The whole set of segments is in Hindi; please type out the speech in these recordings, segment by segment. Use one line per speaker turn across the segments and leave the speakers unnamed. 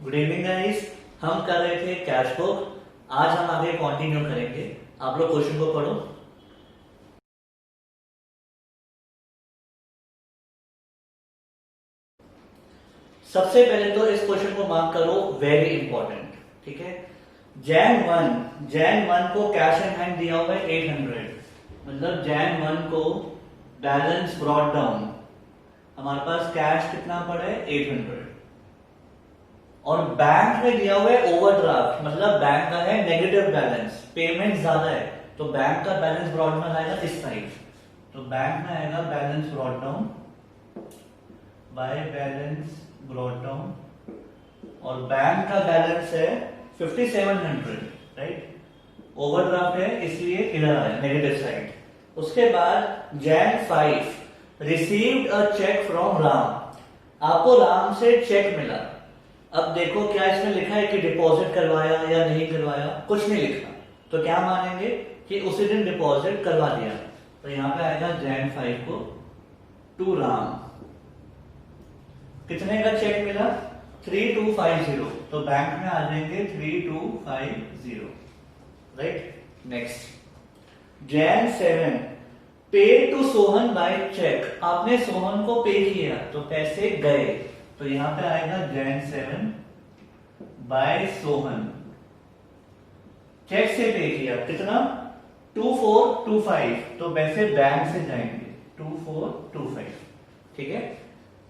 Good evening guys. हम कर रहे थे कैश बुक। आज हम आगे कंटिन्यू करेंगे। आप लोग क्वेश्चन को पढ़ो। सबसे पहले तो इस क्वेश्चन को मार्क करो, वेरी इंपॉर्टेंट। ठीक है, जैन वन को कैश इन हैंड दिया हुआ है 800। मतलब जैन वन को बैलेंस ब्रॉट डाउन, हमारे पास कैश कितना पड़ा है 800। और बैंक में दिया हुआ है ओवरड्राफ्ट, मतलब बैंक का है नेगेटिव बैलेंस, पेमेंट ज्यादा है, तो बैंक का बैलेंस ब्रॉट डाउन आएगा इस साइड। तो बैंक में आएगा balance brought down by balance brought down, और बैंक का बैलेंस है 5700, राइट। ओवरड्राफ्ट है इसलिए इधर आया नेगेटिव साइड। उसके बाद Jan 5 received a cheque from Ram. आपको राम से चेक मिला। अब देखो क्या इसमें लिखा है कि डिपॉजिट करवाया या नहीं करवाया, कुछ नहीं लिखा, तो क्या मानेंगे कि उसी दिन डिपॉजिट करवा दिया। तो यहां पे आएगा Jan 5 को टू राम। कितने का चेक मिला 3250, तो बैंक में आ जाएंगे 3250, राइट। नेक्स्ट Jan 7 पे टू सोहन बाय चेक। आपने सोहन को पे किया तो पैसे गए, तो यहां पे आएगा Jan 7 बाय सोहन। चेक से पे किया कितना 2425, तो पैसे बैंक से जाएंगे 2425। ठीक है।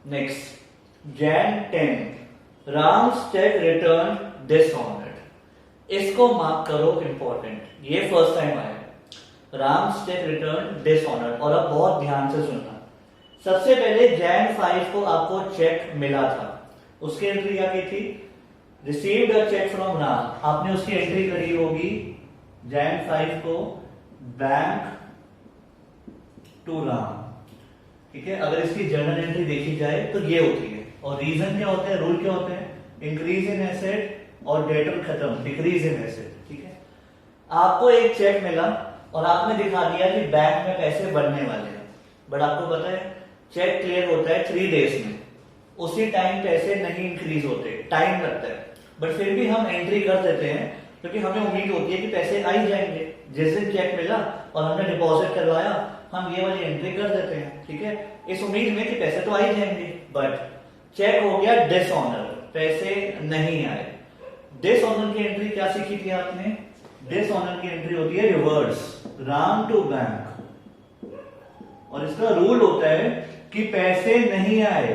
Next Jan 10 Ram's check return dishonoured. इसको मार्क करो, इंपॉर्टेंट, ये फर्स्ट टाइम आया राम्स चेक रिटर्न डिसऑनर्ड। और अब बहुत ध्यान से सुनना। सबसे पहले Jan 5 को आपको चेक मिला था, उसकी एंट्री क्या की थी, received a cheque from Ram. आपने उसकी एंट्री करी होगी Jan 5 को बैंक टू राम। ठीक है, अगर इसकी जर्नल एंट्री देखी जाए तो ये होती है। और रीजन क्या होता है, रूल क्या होते हैं, इंक्रीज इन एसेट और डेटर खत्म, डिक्रीज इन एसेट। ठीक है, आपको एक चेक मिला और आपने दिखा दिया कि बैंक में पैसे बढ़ने वाले हैं, बट आपको पता है चेक क्लियर होता है 3 डेज में, उसी टाइम पैसे नहीं इंक्रीज होते, टाइम लगता है। बट फिर भी हम एंट्री कर देते हैं क्योंकि हमें उम्मीद होती है कि पैसे आ ही जाएंगे। जिस दिन चेक मिला और हमने डिपॉजिट करवाया, हम ये वाली एंट्री कर देते हैं। ठीक है, इस उम्मीद में कि पैसे तो आ ही जाएंगे। बट चेक हो गया डिसऑनर, पैसे नहीं आए। डिसऑनर की एंट्री क्या सीखी थी आपने, डिसऑनर की एंट्री होती है रिवर्स, राम टू बैंक। और इसका रूल होता है कि पैसे नहीं आए,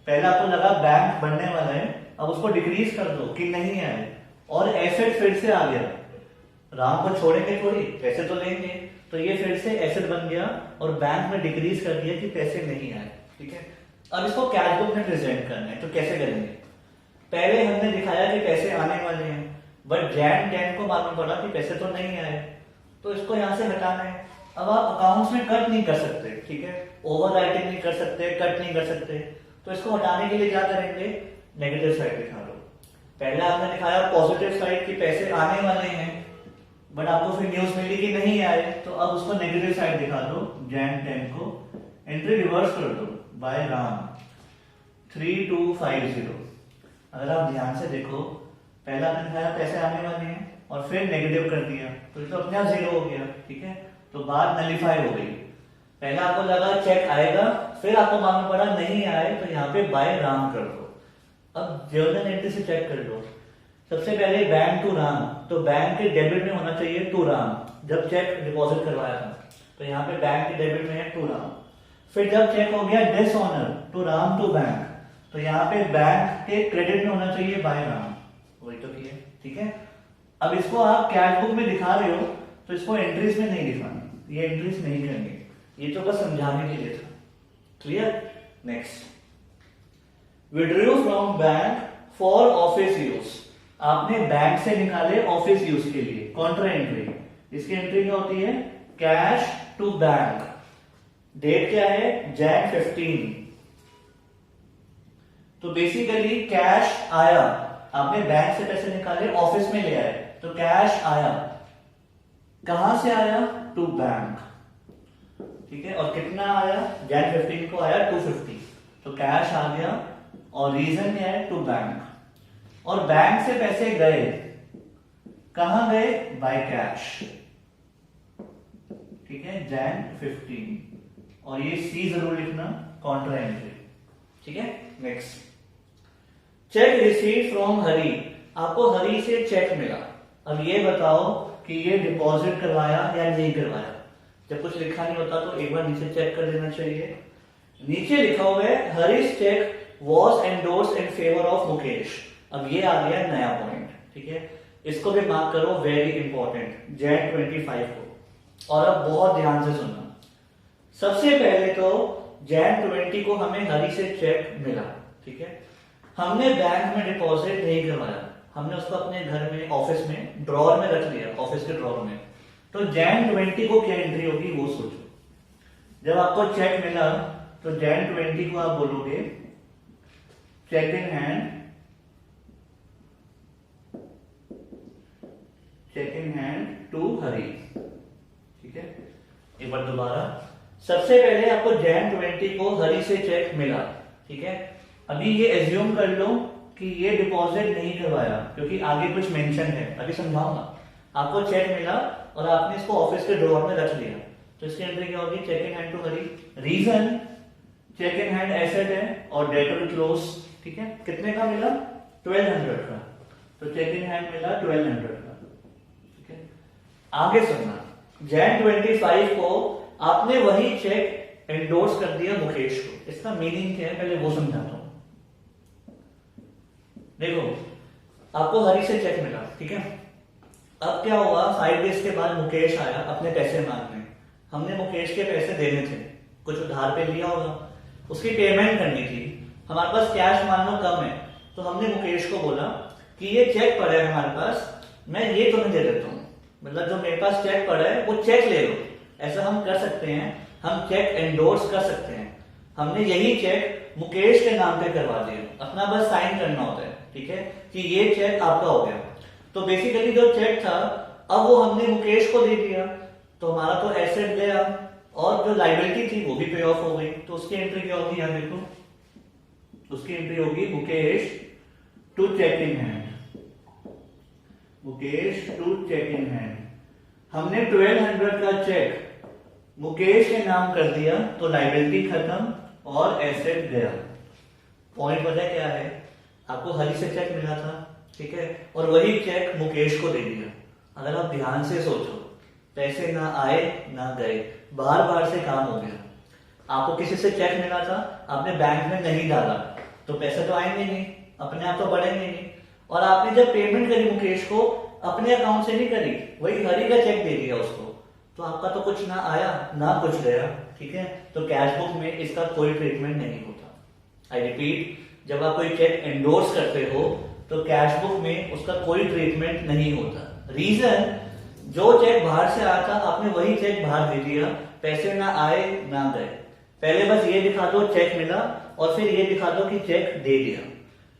पहले आपको लगा बैंक बनने वाला है, अब उसको डिक्रीज कर दो कि नहीं आए, और एसेट फिर से आ गया। राम को छोड़ेंगे थोड़ी, पैसे तो लेंगे, तो ये फिर से एसेट बन गया और बैंक में डिक्रीज कर दिया कि पैसे नहीं आए। ठीक है, अब इसको कैश बुक में प्रेजेंट करना है, तो कैसे करेंगे। पहले हमने दिखाया कि पैसे आने वाले हैं, बट Jan 10 को मालूम पड़ा कि पैसे तो नहीं आए, तो इसको यहां से हटाना है। अब आप अकाउंट्स में कट नहीं कर सकते, ठीक है, ओवर राइटिंग नहीं कर सकते, कट नहीं कर सकते, तो इसको हटाने के लिए क्या करेंगे, नेगेटिव साइड दिखा दो। पहले आपने दिखाया पॉजिटिव साइड कि पैसे आने वाले हैं, बट आपको फिर न्यूज मिली कि नहीं आए, तो अब उसको नेगेटिव साइड दिखा दो। Jan 10 को एंट्री रिवर्स कर दो बाय राम 3250। अगर आप ध्यान से देखो, पहला आपने दिखाया पैसे आने वाले हैं और फिर नेगेटिव कर दिया, तो इसको अपने आप जीरो हो गया। ठीक है, तो बात नलिफाई हो गई। पहले आपको लगा चेक आएगा, फिर आपको मालूम पड़ा नहीं आए, तो यहाँ पे बाय राम कर दो। अब जर्नल एंट्री से चेक कर लो। सबसे पहले बैंक टू राम, तो बैंक के डेबिट में होना चाहिए टू राम, जब चेक डिपॉजिट करवाया था, तो यहाँ पे बैंक के डेबिट में है टू राम। फिर जब चेक हो गया dishonour to Ram to bank, तो यहाँ पे बैंक के क्रेडिट में होना चाहिए बाय राम, वही तो किया। ठीक है, अब इसको आप कैश बुक में दिखा रहे हो, तो इसको एंट्रीज में नहीं दिखाना, ये एंट्रीज नहीं करनी, ये तो बस समझाने के लिए था। Clear. Next withdraw from bank for office use. आपने बैंक से निकाले ऑफिस यूज के लिए, कॉन्ट्रा एंट्री। इसकी एंट्री क्या होती है, कैश टू बैंक। डेट क्या है Jan 15। तो बेसिकली कैश आया, आपने बैंक से पैसे निकाले ऑफिस में ले आए, तो कैश आया, कहां से आया, टू बैंक। ठीक है, और कितना आया, Jan 15 को आया 250, तो कैश आ गया, और रीजन क्या है, टू बैंक। और बैंक से पैसे गए, कहां गए? बाय कैश, ठीक है, Jan 15, और ये सी जरूर लिखना, कॉन्ट्रा एंट्री, ठीक है। नेक्स्ट, चेक रिसीव फ्रॉम हरी, आपको हरी से चेक मिला। अब ये बताओ कि ये डिपॉजिट करवाया या नहीं करवाया। जब कुछ लिखा नहीं होता तो एक बार नीचे चेक कर लेना चाहिए। नीचे लिखा हुआ है Harish cheque was endorse in favour of Mukesh. अब ये आ गया नया पॉइंट, ठीक है, इसको भी मार्क करो, वेरी इंपॉर्टेंट, Jan 25 को। और अब बहुत ध्यान से सुनना। सबसे पहले तो Jan 20 को हमें हरी से चेक मिला, ठीक है, हमने बैंक में डिपॉजिट नहीं करवाया, हमने उसको अपने घर में, ऑफिस में, ड्रॉर में रख लिया, ऑफिस के ड्रॉर में। तो Jan 20 को क्या एंट्री होगी वो सोचो। जब आपको चेक मिला तो Jan 20 को आप बोलोगे cheque in hand, cheque in hand to Hari, ठीक है। एक बार दोबारा, सबसे पहले आपको Jan 20 को हरी से चेक मिला, ठीक है। अभी ये एज्यूम कर लो कि ये डिपॉजिट नहीं करवाया, क्योंकि आगे कुछ मेंशन है, अभी समझाऊंगा। आपको चेक मिला और आपने इसको ऑफिस के ड्रॉर में रख लिया, तो इसकी एंट्री क्या होगी? Cheque in hand to Hari. Reason, cheque in hand asset है और डेटर क्लोज, ठीक है। कितने का मिला? 1200 का, तो चेक इन हैंड मिला 1200 का, ठीक है। आगे सुनना, Jan 25 को आपने वही चेक एंडोर्स कर दिया मुकेश को। इसका मीनिंग क्या है पहले वो समझाता हूं। देखो, आपको हरी से चेक मिला, ठीक है। अब क्या हुआ, 5 डेज के बाद मुकेश आया अपने पैसे मांगने। हमने मुकेश के पैसे देने थे, कुछ उधार पे लिया होगा, उसकी पेमेंट करनी थी, हमारे पास कैश मान लो कम है, तो हमने मुकेश को बोला कि ये चेक पड़ा है हमारे पास, मैं ये तुम्हें दे देता हूँ, मतलब जो मेरे पास चेक पड़ा है वो चेक ले लो। ऐसा हम कर सकते हैं, हम चेक एंडोर्स कर सकते हैं। हमने यही चेक मुकेश के नाम पे करवा दिया, अपना बस साइन करना होता है, ठीक है, कि ये चेक आपका हो गया। तो बेसिकली जो चेक था अब वो हमने मुकेश को दे दिया, तो हमारा तो एसेट गया और जो लायबिलिटी थी वो भी पे ऑफ हो गई। तो उसकी एंट्री क्या होगी, यहां देखो, उसकी एंट्री होगी Mukesh to cheque in hand, Mukesh to cheque in hand. हमने 1200 का चेक मुकेश के नाम कर दिया, तो लायबिलिटी खत्म और एसेट गया। पॉइंट पता है क्या है, आपको हरी से चेक मिला था, ठीक है, और वही चेक मुकेश को दे दिया। अगर आप ध्यान से सोचो, पैसे ना आए ना गए, बार बार से काम हो गया। आपको किसी से चेक मिला था, आपने बैंक में नहीं डाला, तो पैसे तो आएंगे नहीं, अपने आप तो बढ़ेंगे नहीं। और आपने जब पेमेंट करी मुकेश को, अपने अकाउंट से नहीं करी, वही हरी का चेक दे दिया उसको, तो आपका तो कुछ ना आया ना कुछ गया, ठीक है। तो कैश बुक में इसका कोई ट्रीटमेंट नहीं होता। आई रिपीट, जब आप कोई चेक एंडोर्स करते हो तो कैश बुक में उसका कोई ट्रीटमेंट नहीं होता। रीजन, जो चेक बाहर से आया था आपने वही चेक बाहर दे दिया, पैसे ना आए ना गए। पहले बस ये दिखा दो चेक मिला और फिर ये दिखा दो कि चेक दे दिया,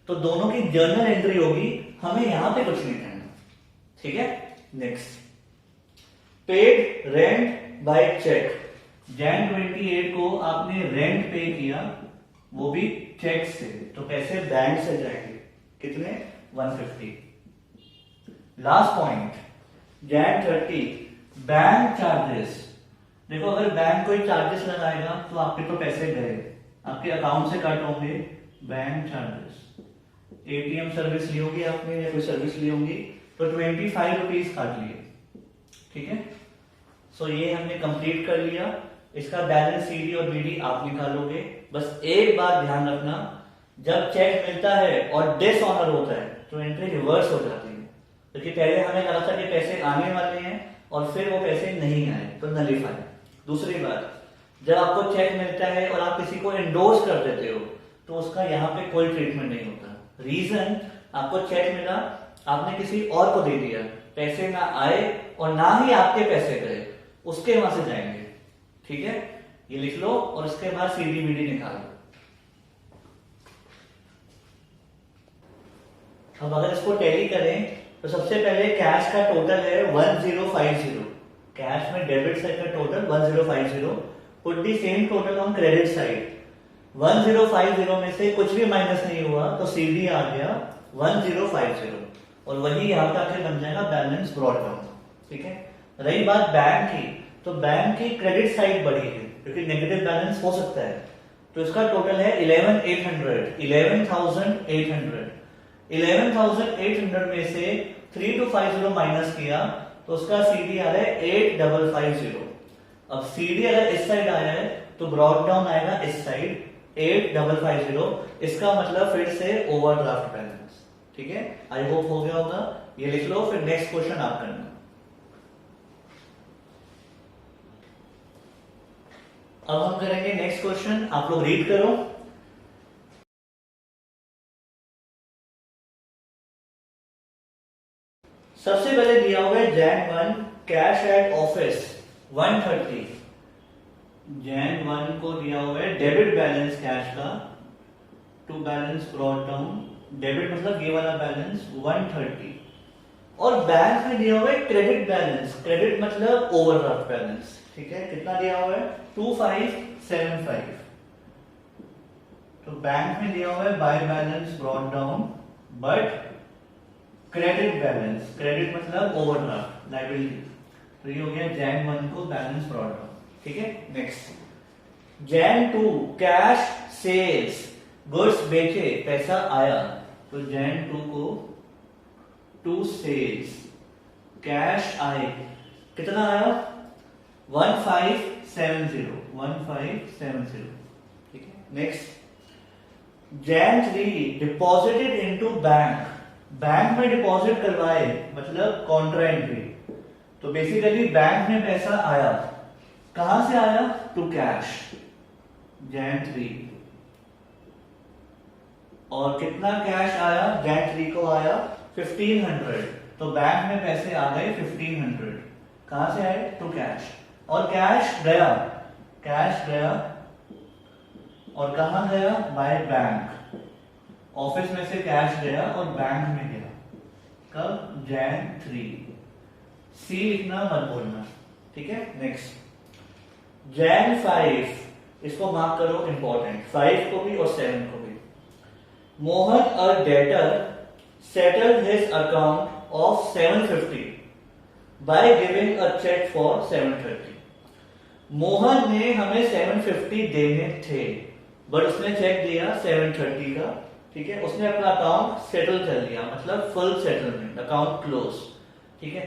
तो दोनों की जर्नल एंट्री होगी, हमें यहां पे कुछ नहीं करना, ठीक है। Next, paid rent by cheque. Jan 28 को आपने रेंट पे किया, वो भी चेक से, तो पैसे बैंक से जाएंगे, कितने? 150। Last point, Jan 30 bank charges. देखो, अगर बैंक कोई चार्जेस लगाएगा तो आपके तो पैसे गए, आपके अकाउंट से कट होंगे बैंक चार्जेस। एटीएम सर्विस ली होगी आपने या कोई सर्विस ली होगी, तो 25 रुपीज काट लिए, ठीक है। सो ये हमने कंप्लीट कर लिया। इसका बैलेंस सीडी और बीडी आप निकालोगे। बस एक बात ध्यान रखना, जब चेक मिलता है और डिसऑनर होता है तो एंट्री रिवर्स हो जाती है, क्योंकि पहले हमें लगा था कि पैसे आने वाले हैं और फिर वो पैसे नहीं आए, तो नलिफाई। दूसरी बात, जब आपको चेक मिलता है और आप किसी को एंडोर्स कर देते हो तो उसका यहाँ पे कोई ट्रीटमेंट नहीं होता। रीजन, आपको चेक मिला, आपने किसी और को दे दिया, पैसे ना आए और ना ही आपके पैसे गए, उसके वहां से जाएंगे, ठीक है। ये लिख लो और उसके बाद सीडी बीडी निकालो। अब अगर इसको टैली करें तो सबसे पहले कैश का टोटल है 1050, कैश में डेबिट साइड का total 1050। Put the same total on credit side. 1050 में से कुछ भी माइनस नहीं हुआ तो सीडी आ गया 1050 और वही यहाँ पे आके बन जाएगा बैलेंस ब्रॉट डाउन। ठीक है, रही बात बैंक की, तो बैंक की क्रेडिट साइड बढ़ी है क्योंकि नेगेटिव बैलेंस हो सकता है, तो इसका टोटल है 11,800 में से 3250 माइनस किया तो उसका सीडी आ रहा है 8550। अब सीडी अगर इस साइड आया है तो ब्रॉट डाउन आएगा इस साइड 8550, इसका मतलब फिर से ओवरड्राफ्ट बैलेंस। ठीक है, आई होप हो गया होगा, ये लिख लो, फिर नेक्स्ट क्वेश्चन आप करना। अब हम करेंगे नेक्स्ट क्वेश्चन, आप लोग रीड करो। सबसे पहले दिया हुआ है Jan 1 cash at office 130। Jan 1 को दिया हुआ है डेबिट बैलेंस कैश का to balance brought down, debit मतलब ये वाला बैलेंस 130, और बैंक में दिया हुआ है क्रेडिट बैलेंस, क्रेडिट मतलब ओवरड्राफ्ट बैलेंस। ठीक है, कितना दिया हुआ है 2575। तो बैंक में दिया हुआ है by balance brought down but credit balance, credit मतलब ओवरड्राफ्ट लायबिलिटी, तो ये हो गया Jan 1 को बैलेंस ब्रॉट डाउन। ठीक है, next Jan 2 cash sales, goods बेचे पैसा आया, तो Jan 2 को टू सेल्स कैश आए, कितना आया 1570। ठीक है, next Jan 3 deposited into bank, bank में डिपॉजिट करवाए मतलब कॉन्ट्रा एंट्री, तो बेसिकली बैंक में पैसा आया, कहां से आया टू कैश Jan 3, और कितना कैश आया Jan 3 को आया 1500, तो बैंक में पैसे आ गए 1500, कहां से आए टू कैश, और कैश गया और कहां गया बाय बैंक, ऑफिस में से कैश गया और बैंक में गया, कब Jan 3, सी लिखना मत भूलना। ठीक है, नेक्स्ट Jan 5, इसको मार्क करो इंपॉर्टेंट, 5 को भी और 7 को भी। मोहन अ debtor settled his account of 750 by giving a check for 730। Mohan ने हमें 750 देने थे बट उसने चेक दिया 730 का। ठीक है, उसने अपना अकाउंट सेटल कर लिया मतलब फुल सेटलमेंट, अकाउंट क्लोज। ठीक है,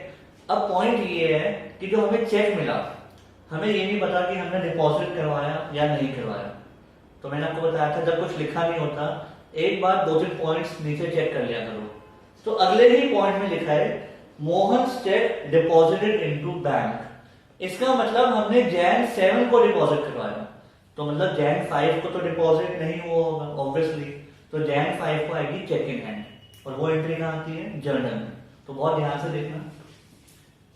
अब पॉइंट ये है कि जो हमें चेक मिला, हमें ये नहीं पता कि हमने डिपॉजिट करवाया या नहीं करवाया, तो मैंने आपको बताया था जब कुछ लिखा नहीं होता एक बार 2-3 पॉइंट्स नीचे चेक कर लिया करो। तो अगले ही पॉइंट में लिखा है Mohan check deposited into bank, इसका मतलब हमने Jan 7 को डिपॉजिट करवाया, तो मतलब Jan 5 को तो डिपॉजिट नहीं हुआ होगा ऑब्वियसली, तो Jan 5 को आएगी चेक इन हैंड, और वो एंट्री कहां आती है जर्नल में। तो बहुत ध्यान से देखना,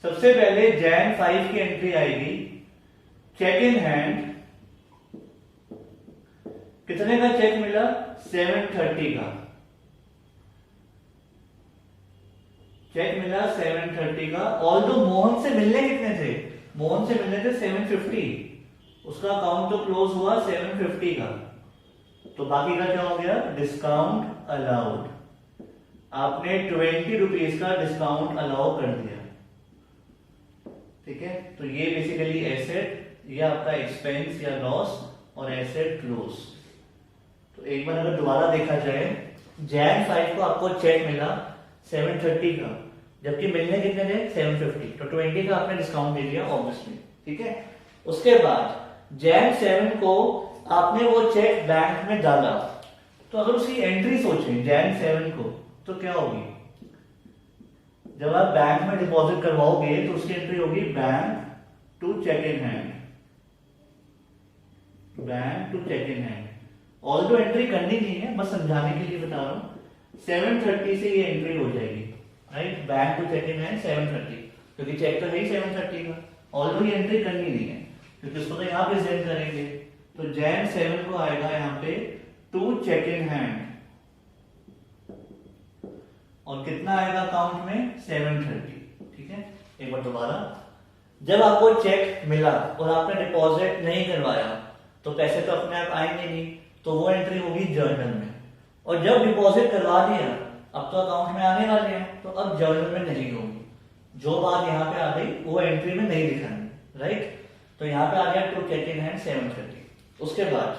सबसे पहले Jan 5 की एंट्री आएगी चेक इन हैंड, कितने का चेक मिला 730 का, चेक मिला 730 का, ऑल्दो मोहन से मिलने कितने थे, मोहन से मिलने थे 750, उसका अकाउंट तो क्लोज हुआ 750 का, तो बाकी का क्या हो गया डिस्काउंट अलाउड, आपने 20 रुपीज का डिस्काउंट अलाउ कर दिया। ठीक है, तो ये बेसिकली एसेट, ये आपका एक्सपेंस या लॉस, और एसेट क्लोज। तो एक बार अगर दोबारा देखा जाए Jan 5 को आपको चेक मिला 730 का, जबकि मिलने कितने थे 750, तो 20 का आपने डिस्काउंट दे दिया ऑब्वियसली। ठीक है, उसके बाद Jan 7 को आपने वो चेक बैंक में डाला, तो अगर उसकी एंट्री सोचें Jan 7 को, तो क्या होगी, जब आप बैंक में डिपॉजिट करवाओगे तो उसकी एंट्री होगी bank to cheque in hand, bank to cheque in hand. Although entry करनी नहीं है, बस समझाने के लिए बता रहा हूं, 730 से ये एंट्री हो जाएगी, right, bank to cheque in hand 730, क्योंकि चेक तो है ही 730 का, ऑल्दो ये एंट्री करनी नहीं है क्योंकि उसको तो यहां प्रेजेंट करेंगे, तो Jan 7 को आएगा यहां पे टू चेक इन हैंड, और कितना आएगा अकाउंट में 730। ठीक है, एक बार दोबारा, जब आपको चेक मिला और आपने डिपॉजिट नहीं करवाया तो पैसे तो अपने आप आएंगे नहीं, तो तो वो एंट्री होगी जर्नल में। और जब डिपॉजिट करवा दिया, अब तो अकाउंट में आने वाले हैं, तो अब जर्नल में नहीं होगी। जो बात यहाँ पे आ गई वो एंट्री में नहीं दिखानी, राइट। तो यहाँ पे आ गया टू चेक इन हैंड 730। उसके बाद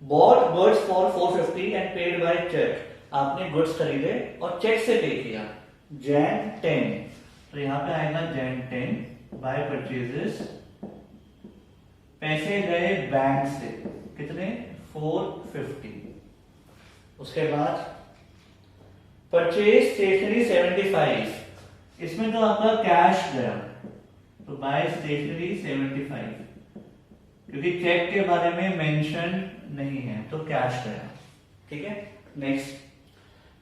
bought goods for 450 and paid by cheque, आपने गुड्स खरीदे और चेक से पे किया Jan 10, तो यहाँ पे आएगा Jan 10 बाय परचेजेस, पैसे गए बैंक से कितने 450। उसके बाद परचेज स्टेशनरी 75, इसमें तो आपका कैश गया, तो बाय स्टेशनरी 75, क्योंकि चेक के बारे में मेंशन नहीं है तो कैश गया, ठीक है। Next,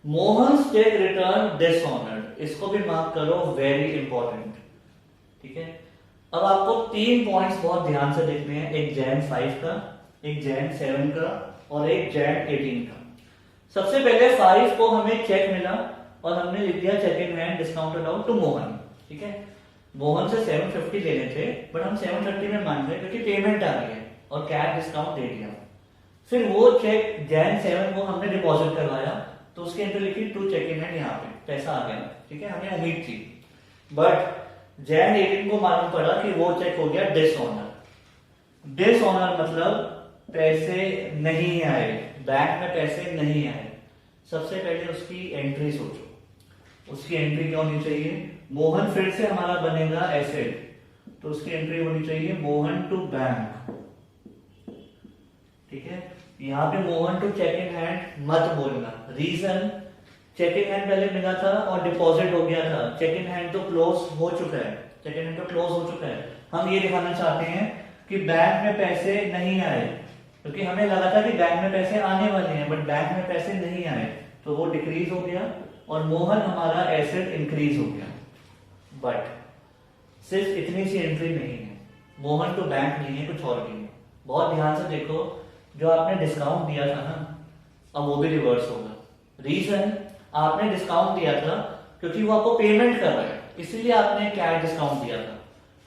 Mohan check return dishonoured, इसको भी मार्क करो, वेरी इंपॉर्टेंट, ठीक है। अब आपको 3 पॉइंट्स बहुत ध्यान से देखने हैं, एक Jan 5 का, एक Jan 7 का और एक Jan 18 का। सबसे पहले 5 को हमें चेक मिला और हमने लिख दिया cheque in hand discount allowed to Mohan, ठीक है। मोहन से 750 लेने थे बट हम 730 में मान गए क्योंकि पेमेंट आ गई है और कैश डिस्काउंट दे दिया। फिर वो चेक Jan 7 को हमने डिपॉजिट करवाया, तो उसकी एंट्री लिखी टू चेक इन हैंड, यहाँ पे पैसा आ गया, ठीक है, हमें उम्मीद थी। बट Jan 18 को मालूम पड़ा कि वो चेक हो गया डिसऑनर। डिसऑनर मतलब पैसे नहीं आए, बैंक में पैसे नहीं आए। सबसे पहले उसकी एंट्री सोचो, उसकी एंट्री क्या होनी चाहिए, मोहन फिर से हमारा बनेगा एसेट, तो उसकी एंट्री होनी चाहिए मोहन टू बैंक, ठीक है। यहाँ पे Mohan to cheque in hand मत बोलना, रीजन चेक इन हैंड पहले मिला था और डिपॉजिट हो गया था, चेक इन हैंड तो क्लोज हो चुका है, चेक इन हैंड तो क्लोज हो चुका है। हम ये दिखाना चाहते हैं कि बैंक में पैसे नहीं आए, क्योंकि हमें लगा था कि बैंक में पैसे आने वाले हैं बट बैंक में पैसे नहीं आए, तो वो डिक्रीज हो गया और मोहन हमारा एसेट इंक्रीज हो गया। बट सिर्फ इतनी सी एंट्री नहीं है, मोहन टू बैंक नहीं है, कुछ और भी है। बहुत ध्यान से देखो, जो आपने डिस्काउंट दिया था ना, अब वो भी रिवर्स होगा। रीजन, आपने डिस्काउंट दिया था क्योंकि वो आपको पेमेंट कर रहा है, इसीलिए आपने कैश डिस्काउंट दिया था,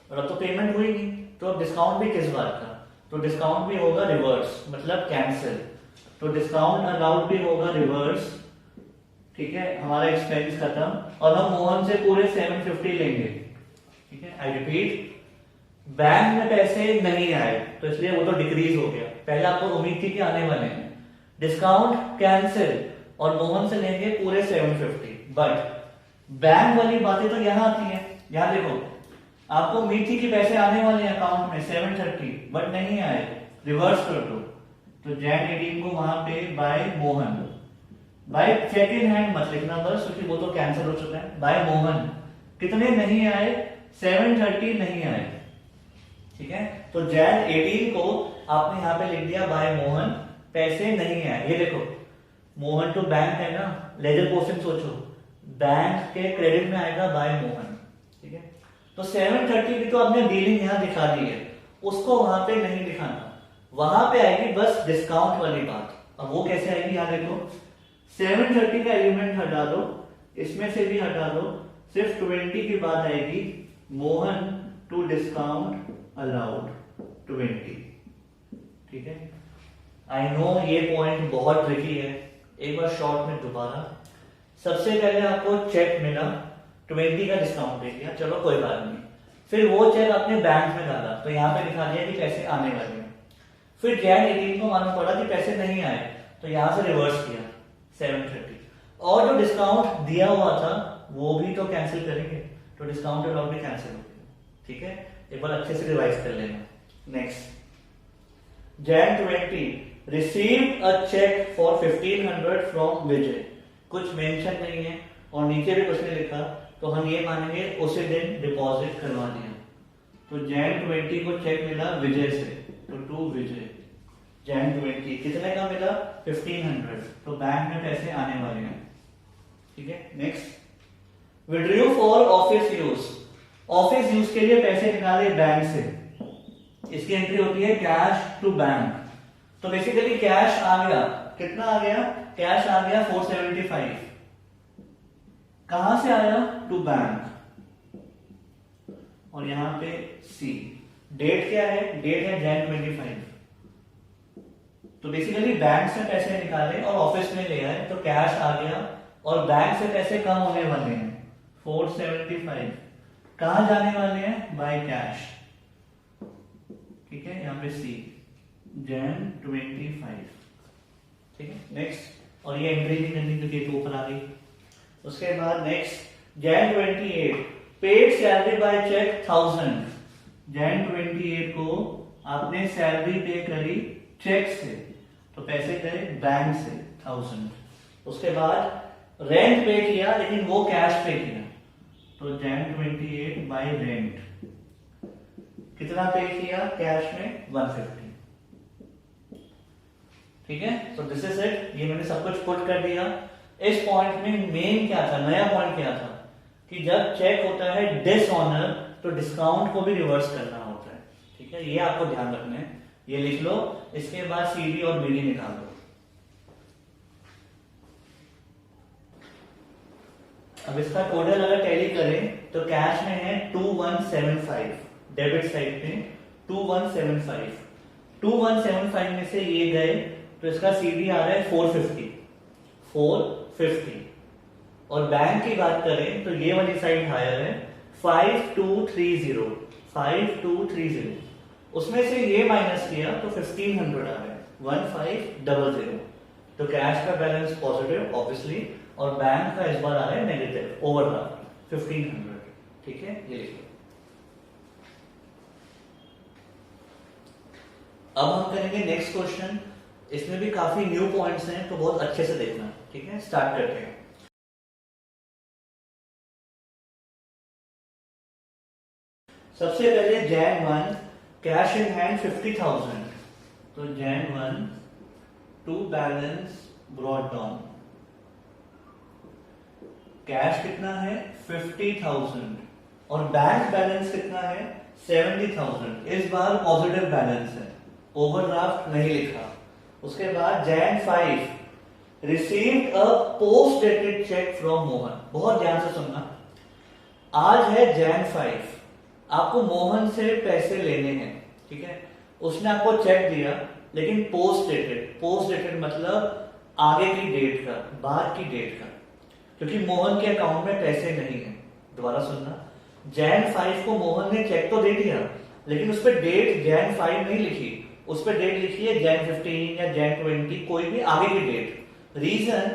और अब तो पेमेंट हुई नहीं, तो अब डिस्काउंट भी किस बात का, तो डिस्काउंट भी होगा रिवर्स, मतलब कैंसिल। तो डिस्काउंट अलाउड भी होगा रिवर्स, ठीक है। हमारा एक्सपेंस खत्म और हम मोहन से पूरे 750 लेंगे, ठीक है। आई रिपीट, बैंक में पैसे नहीं आए तो इसलिए वो तो डिक्रीज हो गया, पहले आपको उम्मीद थी कि आने वाले हैं, डिस्काउंट कैंसिल और मोहन से लेंगे पूरे 750। बट बैंक वाली बातें तो यहां आती हैं, यहां देखो, आपको उम्मीद थी कि पैसे आने वाले हैं अकाउंट में 730 बट नहीं आए, रिवर्स कर दो, तो Jan 18 को वहां पे by Mohan, by cheque in hand मत लिखना बस, क्योंकि वो तो कैंसिल हो चुका है। बाय मोहन कितने नहीं आए, 730 नहीं आए, ठीक है। तो Jan 18 को आपने यहां पे लिख दिया बाय मोहन, पैसे नहीं आए। ये देखो, मोहन टू बैंक है ना, लेजर पोर्शन सोचो, बैंक के क्रेडिट में आएगा बाय मोहन, ठीक है। तो 730 की तो आपने डीलिंग यहां दिखा दी है, उसको वहां पे नहीं दिखाना, वहां पे आएगी बस डिस्काउंट वाली बात। अब वो कैसे आएगी, यहां देखो, 730 का एलिमेंट हटा दो, इसमें से भी हटा दो, सिर्फ 20 की बात आएगी, मोहन टू डिस्काउंट अलाउड 20, ठीक है। आई नो ये पॉइंट बहुत ट्रिकी है, एक बार शॉर्ट में दोबारा। सबसे पहले आपको चेक मिला, 20 का डिस्काउंट दे दिया, चलो कोई बात नहीं। फिर वो चेक आपने बैंक में डाला, तो यहां पे दिखा दिया कि पैसे आने वाले हैं। फिर Jan 18 को मालूम पड़ा कि पैसे नहीं आए, तो यहां से रिवर्स किया 730, और जो डिस्काउंट दिया हुआ था वो भी तो कैंसिल करेंगे, तो डिस्काउंट अलाउड भी कैंसिल हो गया, ठीक है। एक बार अच्छे से रिवाइज कर लेना। Next, Jan 20 received a cheque for 1500 from Vijay, कुछ मेंशन नहीं है और नीचे भी कुछ नहीं लिखा, तो हम ये मानेंगे उसी दिन डिपॉजिट करवा दिया। तो Jan 20 को चेक मिला विजय से, तो टू विजय, Jan 20 कितने का मिला, 1500, तो बैंक में पैसे आने वाले हैं, ठीक है। Next, withdrew for office use, office use के लिए पैसे निकाले बैंक से, इसकी एंट्री होती है कैश टू बैंक। तो बेसिकली कैश आ गया, कितना आ गया, कैश आ गया 475, कहां से आया, टू बैंक, और यहां पे सी, डेट क्या है, डेट है Jan 25, तो बेसिकली बैंक से पैसे निकाले और ऑफिस में ले आए तो कैश आ गया, और बैंक से पैसे कम होने वाले हैं 475, कहां जाने वाले हैं? By cash. ठीक है, यहां पे सी Jan 25। ठीक है, नेक्स्ट, और ये एंट्री नहीं करनी क्योंकि तो ऊपर आ गई। उसके बाद next Jan 28 paid salary by cheque 1000। Jan 28 को आपने सैलरी पे करी चेक से, तो पैसे करे बैंक से 1000। उसके बाद रेंट पे किया लेकिन वो कैश पे किया, तो Jan 28 बाय रेंट कितना पे किया? कैश में 150। ठीक है, तो दिस इज इट। ये मैंने सब कुछ पुट कर दिया। इस पॉइंट में मेन क्या था, नया पॉइंट क्या था कि जब चेक होता है डिसऑनर तो डिस्काउंट को भी रिवर्स करना होता है। ठीक है, ये आपको ध्यान रखना है, ये लिख लो। इसके बाद सीडी और बीडी निकाल दो। अब इसका टोटल अगर टैली करें तो कैश में है 2175, डेबिट साइड पे 2175। 2175 में से ये गए तो इसका सीडी आ रहा है 450। और बैंक की बात करें तो ये वाली साइड हायर है 5230। उसमें से ये माइनस किया तो 1500 आ रहा है 1500। तो कैश का बैलेंस पॉजिटिव ऑब्वियसली, और बैंक का इस बार आ रहा है नेगेटिव ओवरड्राफ्ट 1500। ठीक है, ये लिखो। अब हम करेंगे नेक्स्ट क्वेश्चन। इसमें भी काफी न्यू पॉइंट्स हैं तो बहुत अच्छे से देखना। ठीक है, स्टार्ट करते हैं। सबसे पहले Jan 1 कैश इन हैंड 50,000, तो Jan 1 to balance brought down. Cash कितना है? 50,000, और बैंक बैलेंस कितना है? 70,000। इस बार पॉजिटिव बैलेंस है, ओवरड्राफ्ट नहीं लिखा। उसके बाद Jan 5 received a post dated cheque from Mohan. बहुत ध्यान से सुनना, आज है Jan 5, आपको मोहन से पैसे लेने हैं। ठीक है, उसने आपको चेक दिया लेकिन पोस्ट डेटेड मतलब आगे की डेट का, बाद की डेट का, क्योंकि मोहन के अकाउंट में पैसे नहीं है। दोबारा सुनना, Jan 5 को मोहन ने चेक तो दे दिया लेकिन उस पर डेट Jan 5 नहीं लिखी, उस पर डेट लिखी है Jan 15 या Jan 20, कोई भी आगे की डेट। रीजन,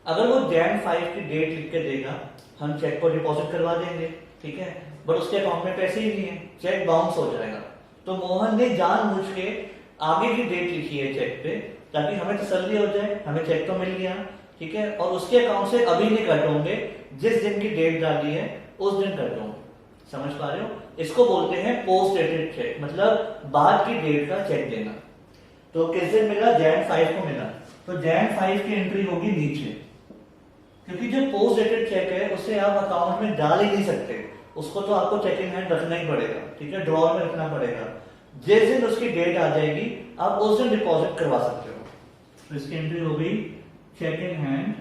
अगर वो Jan 5 की डेट लिख के देगा हम चेक को डिपॉजिट करवा देंगे। ठीक है, बट उसके अकाउंट में पैसे ही नहीं है, चेक बाउंस हो जाएगा। तो मोहन ने जानबूझ के आगे की डेट लिखी है चेक पे ताकि हमें तसल्ली हो जाए, हमें चेक तो मिल गया। ठीक है, और उसके अकाउंट से अभी नहीं कट होंगे, जिस दिन की डेट डाली है उस दिन कट होंगे। समझ पा रहे हो? इसको बोलते हैं पोस्ट डेटेड चेक, मतलब बाद की डेट का चेक देना। तो किस दिन मिला? Jan 5 को मिला, तो Jan 5 की एंट्री होगी नीचे, क्योंकि जो पोस्ट डेटेड चेक है उसे आप अकाउंट में डाल ही नहीं सकते, उसको तो आपको चेक इन हैंड रखना ही पड़ेगा। ठीक है, ड्रॉर में रखना पड़ेगा। जिस दिन उसकी डेट आ जाएगी आप उस दिन डिपॉजिट करवा सकते हो। तो इसकी एंट्री हो गई cheque in hand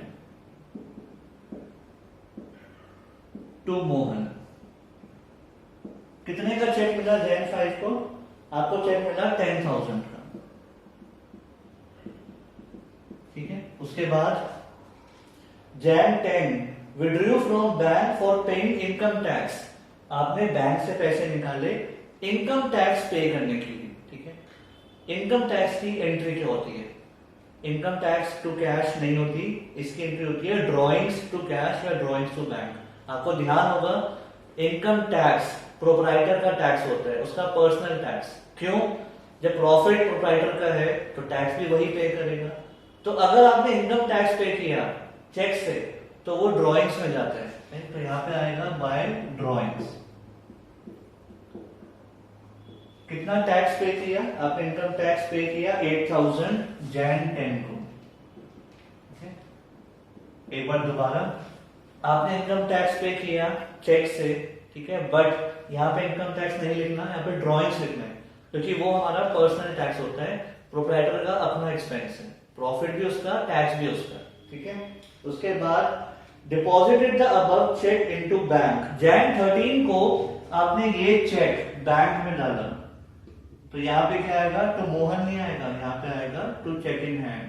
to Mohan. कितने का चेक मिला Jan 5 को? आपको चेक मिला 10,000 का। ठीक है, उसके बाद Jan 10 withdrew from bank for paying income tax. आपने बैंक से पैसे निकाले इनकम टैक्स पे करने के लिए। ठीक है, इनकम टैक्स की एंट्री क्या होती है? इनकम टैक्स टू कैश नहीं होती, इसकी एंट्री होती है ड्रॉइंग्स टू कैश या ड्रॉइंग्स टू बैंक। आपको ध्यान होगा, इनकम टैक्स प्रोप्राइटर का टैक्स होता है, उसका पर्सनल टैक्स। क्यों? जब प्रॉफिट प्रोप्राइटर का है तो टैक्स भी वही पे करेगा। तो अगर आपने इनकम टैक्स पे किया चेक से तो वो ड्रॉइंग्स में जाता है, तो यहां पे आएगा बाय ड्रॉइंग्स। कितना टैक्स पे किया आपने? इनकम टैक्स पे किया 8,000 Jan 10 को। एक बार दोबारा, आपने इनकम टैक्स पे किया चेक से। ठीक है, बट यहाँ पे इनकम टैक्स नहीं लिखना, यहाँ पे ड्रॉइंग्स लिखना है, क्योंकि वो हमारा पर्सनल टैक्स होता है, प्रोप्राइटर का अपना एक्सपेंस है, प्रॉफिट भी उसका, टैक्स भी उसका। ठीक है, उसके बाद deposited the above cheque into bank. Jan 13 को आपने ये चेक बैंक में डाला, तो यहाँ पे क्या आएगा, टू मोहन नहीं आएगा, यहाँ पे आएगा टू चेक इन हैंड।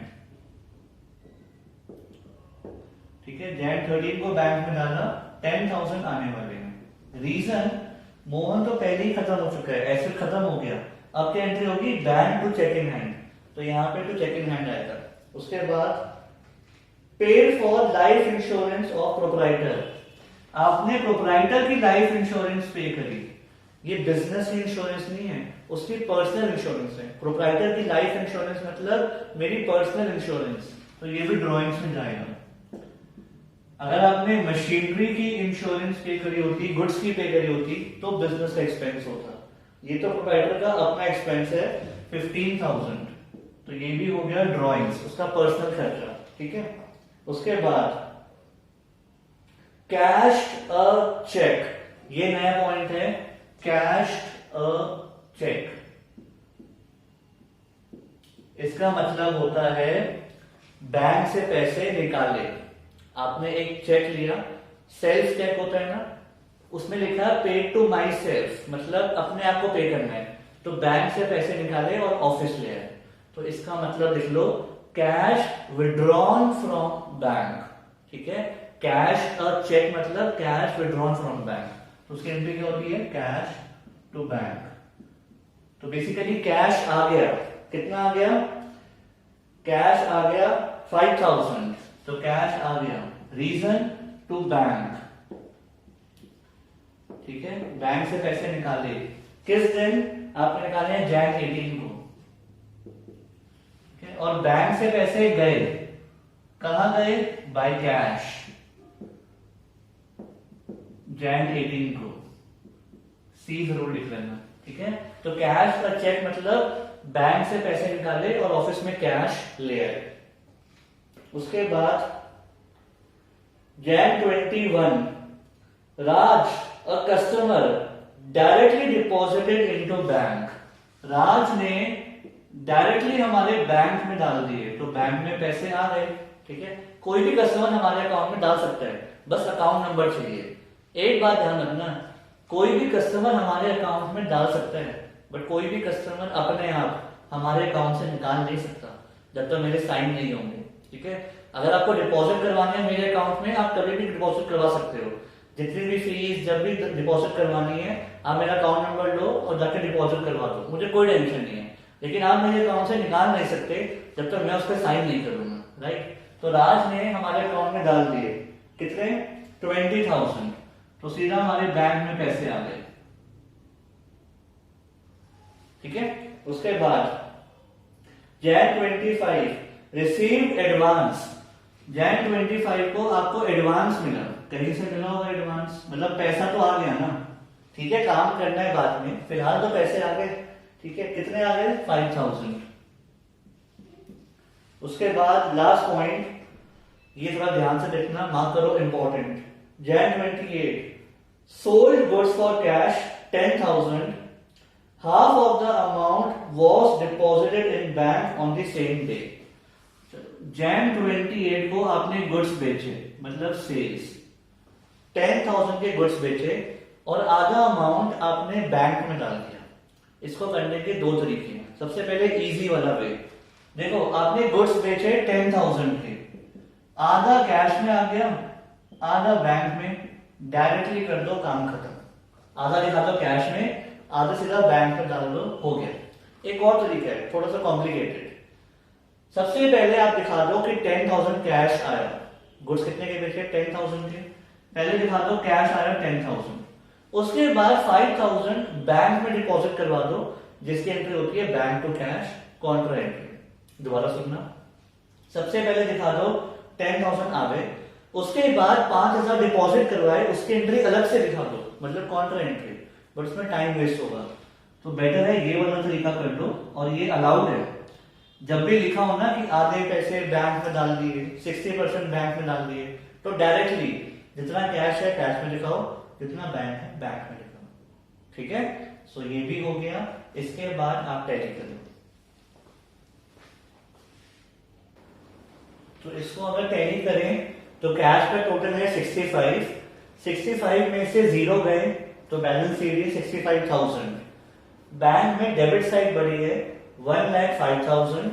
ठीक है, Jan 13 को बैंक में डाला, 10,000 आने वाले हैं। रीजन, मोहन तो पहले ही खत्म हो चुका है, एसेट खत्म हो गया, अब क्या एंट्री होगी, bank to cheque in hand, तो यहाँ पे टू चेक इन हैंड आएगा। उसके बाद paid for life insurance of proprietor, आपने प्रोप्राइटर की लाइफ इंश्योरेंस पे करी, ये बिजनेस की इंश्योरेंस नहीं है, उसकी पर्सनल इंश्योरेंस है। प्रोप्राइटर की लाइफ इंश्योरेंस मतलब मेरी पर्सनल इंश्योरेंस, तो ये भी ड्रॉइंग्स में जाएगा। अगर आपने मशीनरी की इंश्योरेंस पे करी होती, गुड्स की पे करी होती, तो बिजनेस का एक्सपेंस होता। ये तो प्रोप्राइटर का अपना एक्सपेंस है 15,000, तो ये भी हो गया ड्रॉइंग्स, उसका पर्सनल खर्चा। ठीक है, उसके बाद कैश्ड अ चेक, ये नया पॉइंट है, कैश्ड अ चेक। इसका मतलब होता है बैंक से पैसे निकाले। आपने एक चेक लिया, सेल्फ चेक होता है ना, उसमें लिखा है पेड टू माई सेल्फ, मतलब अपने आप को पे करना है, तो बैंक से पैसे निकाले और ऑफिस ले आए, तो इसका मतलब लिख लो कैश विड्रॉन फ्रॉम बैंक। ठीक है, कैश अ चेक मतलब कैश विड्रॉन फ्रॉम बैंक, तो उसकी एंट्री क्या होती है, कैश टू बैंक। तो बेसिकली कैश आ गया, कितना आ गया, कैश आ गया 5,000, तो कैश आ गया, रीजन टू बैंक। ठीक है, बैंक से पैसे निकाले, किस दिन, आपने निकाले हैं Jan 18 को। ठीक है, और बैंक से पैसे गए, कहां गए, बाय कैश, Jan 18 को, सी जरूर लिख लेना। ठीक है, तो कैश का चेक मतलब बैंक से पैसे निकाले और ऑफिस में कैश ले आए। उसके बाद Jan 21, Raj a customer directly deposited into bank, Raj ने डायरेक्टली हमारे बैंक में डाल दिए, तो बैंक में पैसे आ गए। ठीक है, कोई भी कस्टमर हमारे अकाउंट में डाल सकता है, बस अकाउंट नंबर चाहिए। एक बात ध्यान रखना, कोई भी कस्टमर हमारे अकाउंट में डाल सकता है, बट कोई भी कस्टमर अपने आप हमारे अकाउंट से निकाल नहीं सकता जब तक मेरे साइन नहीं होंगे। ठीक है, अगर आपको डिपॉजिट करवानी है मेरे अकाउंट में, आप कभी भी डिपॉजिट करवा सकते हो, जितनी भी फीस जब भी डिपॉजिट करवानी है आप मेरा अकाउंट नंबर लो और जाकर डिपॉजिट करवा दो, मुझे कोई टेंशन नहीं है। लेकिन आप मेरे अकाउंट से निकाल नहीं सकते जब तक मैं उस पर साइन नहीं करूंगा। राइट, तो राज ने हमारे अकाउंट में डाल दिए, कितने, 20,000, तो सीधा हमारे बैंक में पैसे आ गए। ठीक है, उसके बाद Jan 25 रिसीव्ड एडवांस, Jan 25 को आपको एडवांस मिला, कहीं से मिला होगा एडवांस, मतलब पैसा तो आ गया ना। ठीक है, काम करना है बाद में, फिलहाल तो पैसे आ गए। ठीक है, कितने आ गए, 5,000। उसके बाद लास्ट पॉइंट, ये थोड़ा ध्यान से देखना, मार्क करो important, Jan 28 sold goods for cash 10,000, half of the amount was deposited in bank on the same day। Jan 28 को आपने गुड्स बेचे, मतलब सेल्स, 10,000 के गुड्स बेचे और आधा अमाउंट आपने बैंक में डाल दिया। इसको करने के दो तरीके हैं। सबसे पहले इजी वाला वे, देखो आपने गुड्स बेचे 10,000 के, आधा कैश में आ गया, आधा बैंक में, डायरेक्टली कर दो, काम खत्म। आधा दिखा दो कैश में, आधा सीधा बैंक में डाल दो, हो गया। एक और तरीका है, थोड़ा सा कॉम्प्लिकेटेड। सबसे पहले आप दिखा दो कि 10,000 कैश आया, गुड्स कितने के बेचे, 10,000 के, पहले दिखा दो कैश आया 10,000। उसके बाद 5,000 बैंक में डिपॉजिट करवा दो, जिसकी एंट्री होती है bank to cash contra entry. दोबारा सुनना, सबसे पहले दिखा दो 10,000 आ गए, उसके बाद 5,000 डिपॉजिट करवाए, उसकी एंट्री अलग से दिखा दो, मतलब कॉन्ट्रा एंट्री, बट उसमें टाइम वेस्ट होगा। तो बेटर है ये वाला तरीका कर लो, और ये अलाउड है। जब भी लिखा हो ना कि आधे पैसे बैंक में डाल दिए, 60% बैंक में डाल दिए, तो डायरेक्टली जितना कैश है कैश में दिखाओ, जितना बैंक है बैंक में दिखाओ। ठीक है, सो ये भी हो गया। इसके बाद आप टैली करो, तो इसको अगर टैली करें तो कैश का टोटल है 65 में से 0 गए तो बैलेंस शीट 65,000। बैंक में डेबिट साइड बढ़ी है 1,05,000,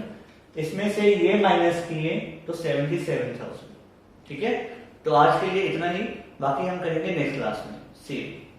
इसमें से ये माइनस किए तो 77,000। ठीक है, तो आज के लिए इतना ही, बाकी हम करेंगे नेक्स्ट क्लास में। सी यू।